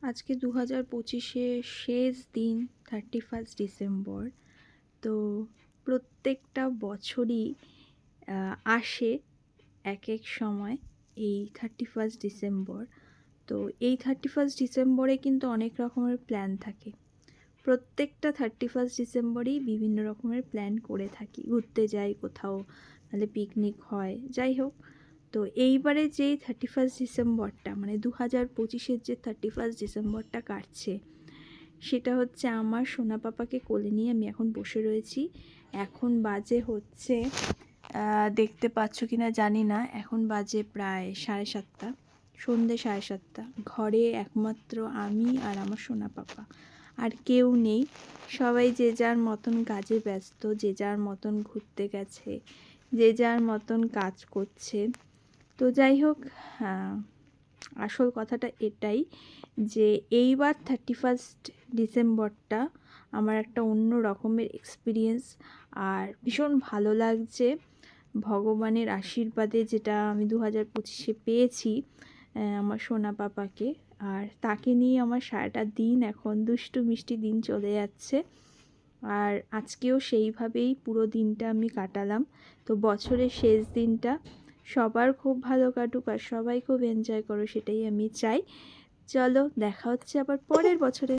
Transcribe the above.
আজকে 2025-এ শেষ দিন 31 ডিসেম্বর। তো প্রত্যেকটা বছরই আসে এক এক সময় এই 31 ডিসেম্বর। তো এই 31 ডিসেম্বরে কিন্তু অনেক রকমের প্ল্যান থাকে। প্রত্যেকটা 31 ডিসেম্বরেই বিভিন্ন রকমের প্ল্যান করে থাকি, ঘুরতে যাই কোথাও, নাহলে পিকনিক হয়, যাই হোক। তো এইবারে যেই 31 ডিসেম্বরটা মানে 2025-এর যে 31 ডিসেম্বরটা কাটছে, সেটা হচ্ছে আমার সোনা পাপাকে কোলে নিয়ে আমি এখন বসে রয়েছি। এখন বাজে হচ্ছে দেখতে পাচ্ছ কি না জানি না, এখন বাজে প্রায় 7:30, সন্ধ্যে 7:30। ঘরে একমাত্র আমি আর আমার সোনা পাপা, আর কেউ নেই। সবাই যে যার মতন কাজে ব্যস্ত, যে যার মতন ঘুরতে গেছে, যে যার মতন কাজ করছে। তো যাই হোক, আসল কথাটা এটাই যে এইবার 31 ডিসেম্বরটা আমার একটা অন্য রকমের এক্সপিরিয়েন্স, আর ভীষণ ভালো লাগছে ভগবানের আশীর্বাদে যেটা আমি 2025-এ পেয়েছি আমার সোনা পাপাকে। আর তাকে নিয়ে আমার সারাটা দিন এখন দুষ্টু মিষ্টি দিন চলে যাচ্ছে। আর আজকেও সেইভাবেই পুরো দিনটা আমি কাটালাম। তো বছরের শেষ দিনটা সবার খুব ভালো কাটুক আর সবাই খুব এনজয় করো, সেটাই আমি চাই। চলো, দেখা হচ্ছে আবার পরের বছরে।